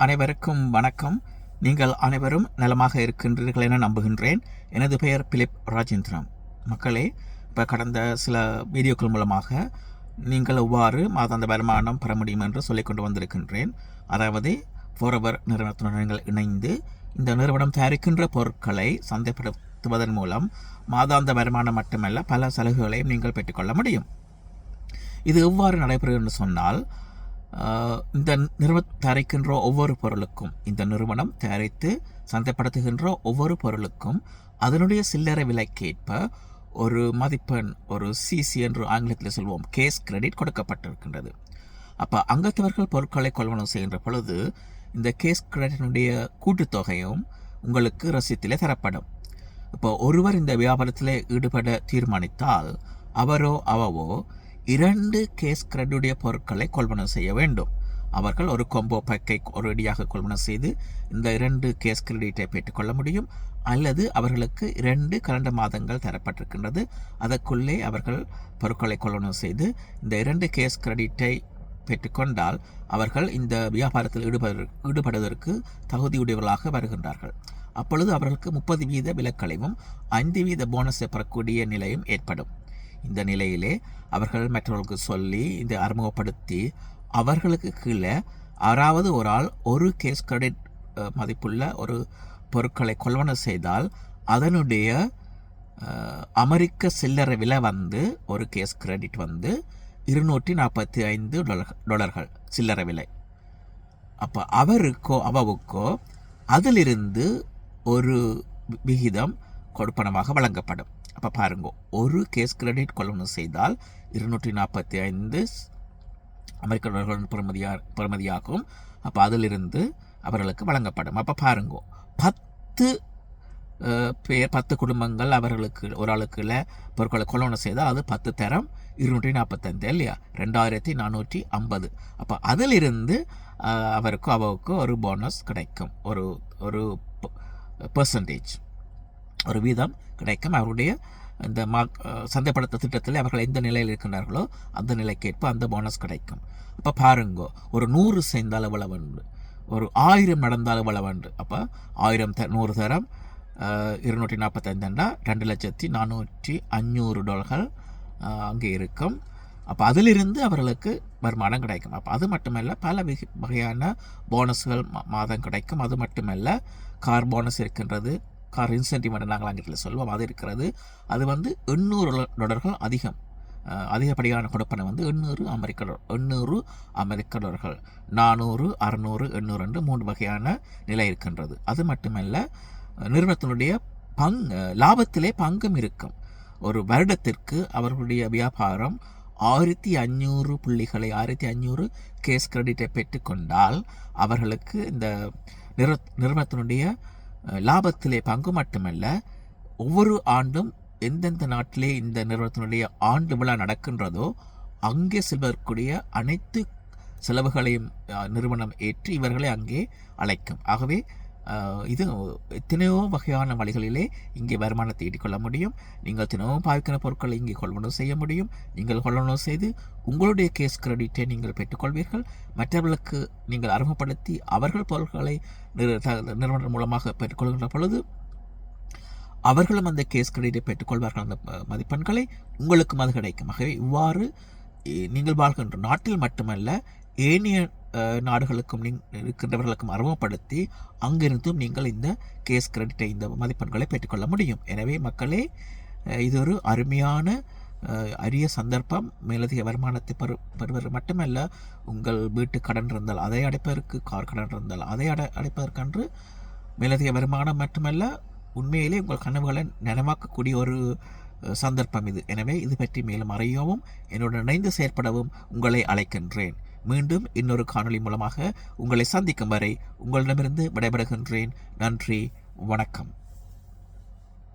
அனைவருக்கும் வணக்கம். நீங்கள் அனைவரும் நலமாக இருக்கின்றீர்கள் என நம்புகின்றேன். எனது பெயர் பிலிப் ராஜேந்திரன். மக்களே, இப்போ கடந்த சில வீடியோக்கள் மூலமாக நீங்கள் எவ்வாறு மாதாந்த வருமானம் பெற முடியும் என்று சொல்லிக்கொண்டு வந்திருக்கின்றேன். அதாவது ஃபோரெவர் நிறுவனத்துடன் நீங்கள் இணைந்து இந்த நிறுவனம் தயாரிக்கின்ற பொருட்களை சந்தைப்படுத்துவதன் மூலம் மாதாந்த வருமானம் மட்டுமல்ல பல சலுகைகளையும் நீங்கள் பெற்றுக்கொள்ள முடியும். இது எவ்வாறு நடைபெறும் என்று சொன்னால், இந்த நிறுவனம் தயாரிக்கின்ற ஒவ்வொரு பொருளுக்கும், இந்த நிறுவனம் தயாரித்து சந்தைப்படுத்துகின்ற ஒவ்வொரு பொருளுக்கும் அதனுடைய சில்லறை விலைக்கேற்ப ஒரு மதிப்பெண், ஒரு சிசி என்று ஆங்கிலத்தில் சொல்வோம், கேஸ் கிரெடிட் கொடுக்கப்பட்டிருக்கின்றது. அப்போ அங்கத்தவர்கள் பொருட்களை கொள்வனவு செய்கின்ற பொழுது இந்த கேஸ் கிரெடிட்டினுடைய கூட்டுத்தொகையும் உங்களுக்கு ரசீத்திலே தரப்படும். இப்போ ஒருவர் இந்த வியாபாரத்தில் ஈடுபட தீர்மானித்தால் அவரோ அவவோ 2 கேஸ் கிரெடிட்டுடைய பொருட்களை கொள்வனவு செய்ய வேண்டும். அவர்கள் ஒரு கொம்போ பேக்கை ஒரு அடியாக கொள்வனவு செய்து இந்த 2 கேஸ் கிரெடிட்டை பெற்றுக்கொள்ள முடியும். அல்லது அவர்களுக்கு 2 கலண்டர் மாதங்கள் தரப்பட்டிருக்கின்றது. அதற்குள்ளே அவர்கள் பொருட்களை கொள்வனவு செய்து இந்த 2 கேஸ் கிரெடிட்டை பெற்றுக்கொண்டால் அவர்கள் இந்த வியாபாரத்தில் ஈடுபடுவதற்கு தகுதியுடையவர்களாக வருகின்றார்கள். அப்பொழுது அவர்களுக்கு 30% விலக்களையும் 5% போனஸை பெறக்கூடிய நிலையும் ஏற்படும். இந்த நிலையிலே அவர்கள் மற்றவர்களுக்கு சொல்லி இந்த அறிமுகப்படுத்தி அவர்களுக்கு கீழே யாராவது ஒரு ஆள் ஒரு கேஸ் கிரெடிட் மதிப்புள்ள ஒரு பொருட்களை கொள்வனவு செய்தால் அதனுடைய அமெரிக்க சில்லறை விலை ஒரு கேஸ் கிரெடிட் $245 சில்லறை விலை. அப்போ அவருக்கோ அவவுக்கோ அதிலிருந்து ஒரு விகிதம் கொடுப்பனமாக வழங்கப்படும். அப்போ பாருங்க, ஒரு கேஸ் கிரெடிட் கொள்வனவு செய்தால் 245 அமெரிக்க டாலர்கள் பெறுமதியாகும். அப்போ அதிலிருந்து அவர்களுக்கு வழங்கப்படும். அப்போ பாருங்க, 10 குடும்பங்கள் அவர்களுக்கு ஒரு ஆளுக்குள்ள பொருட்களை கொள்வனவு செய்தால் அது 10 தரம் 245 இல்லையா, 2450. அப்போ அதிலிருந்து அவருக்கு அவருக்கு ஒரு போனஸ் கிடைக்கும், ஒரு பெர்சன்டேஜ், ஒரு வீதம் கிடைக்கும். அவருடைய இந்த சந்தைப்படுத்த திட்டத்தில் அவர்கள் எந்த நிலையில் இருக்கின்றார்களோ அந்த நிலைக்கேற்ப அந்த போனஸ் கிடைக்கும். அப்போ பாருங்க, ஒரு 100 செய்தால் எவ்வளவு, ஒரு 1000 நடந்தால் எவ்வளவு. அப்போ 1000 100 தரம் 245 $2,400,500 அங்கே இருக்கும். அப்போ அதிலிருந்து அவர்களுக்கு வருமானம் கிடைக்கும். அப்போ அது மட்டுமல்ல, பல வகையான போனஸ்கள் மாதம் கிடைக்கும். அது மட்டுமல்ல, கார் போனஸ் இருக்கின்றது, கார் இன்சென்டிவ் என்று நாங்கள் ஆங்கிலத்தில் சொல்வோம், அது இருக்கிறது. அது $800 அதிகப்படியான கொடுப்பனை 800 அமெரிக்க டாலர்கள், 400, 600, 800 என்று 3 வகையான நிலை இருக்கின்றது. அது மட்டுமல்ல, நிறுவனத்தினுடைய லாபத்திலே பங்கும் இருக்கும். ஒரு வருடத்திற்கு அவர்களுடைய வியாபாரம் 1500 புள்ளிகளை 1500 கேஸ் கிரெடிட்டை பெற்றுக்கொண்டால் அவர்களுக்கு இந்த நிறுவனத்தினுடைய லாபத்திலே பங்கு மட்டுமல்ல, ஒவ்வொரு ஆண்டும் எந்தெந்த நாட்டிலே இந்த நிறுவனத்தினுடைய ஆண்டு விழா நடக்கின்றதோ அங்கே செல்வதற்குரிய அனைத்து செலவுகளையும் நிறுவனம் ஏற்றி இவர்களை அங்கே அழைக்கும். ஆகவே இது எத்தனையோ வகையான வழிகளிலே இங்கே வருமானத்தை ஈட்டிக்கொள்ள முடியும். நீங்கள் தினமும் பாவிக்கிற பொருட்களை இங்கே கொள்வனவு செய்ய முடியும். நீங்கள் கொள்வனவு செய்து உங்களுடைய கேஸ் கிரெடிட்டை நீங்கள் பெற்றுக்கொள்வீர்கள். மற்றவர்களுக்கு நீங்கள் அறிமுகப்படுத்தி அவர்கள் பொருட்களை நிறுவனம் மூலமாக பெற்றுக்கொள்கின்ற பொழுது அவர்களும் அந்த கேஸ் கிரெடிட்டை பெற்றுக்கொள்வார்கள். அந்த மதிப்பெண்களை உங்களுக்கும் அது கிடைக்கும். ஆகவே இவ்வாறு நீங்கள் வாழ்கின்ற நாட்டில் மட்டுமல்ல ஏனைய நாடுகளுக்கும் இருக்கின்றவர்களுக்கும் அறிமுகப்படுத்தி அங்கிருந்தும் நீங்கள் இந்த கேஸ் கிரெடிட்டை, இந்த மதிப்பெண்களை பெற்றுக்கொள்ள முடியும். எனவே மக்களே, இது ஒரு அருமையான அரிய சந்தர்ப்பம். மேலதிக வருமானத்தை பெறுவது மட்டுமல்ல, உங்கள் வீட்டு கடன் இருந்தால் அதை அடைப்பதற்கு, கார் கடன் இருந்தால் அதை அடைப்பதற்கென்று மேலதிக வருமானம் மட்டுமல்ல, உண்மையிலே உங்கள் கனவுகளை நனவாக்கக்கூடிய ஒரு சந்தர்ப்பம் இது. எனவே இது பற்றி மேலும் அறியவும் என்னுடன் இணைந்து செயற்படவும் உங்களை அழைக்கின்றேன். மீண்டும் இன்னொரு காணொளி மூலமாக உங்களை சந்திக்கும் வரை உங்களிடமிருந்து விடைபெறுகின்றேன். நன்றி, வணக்கம்.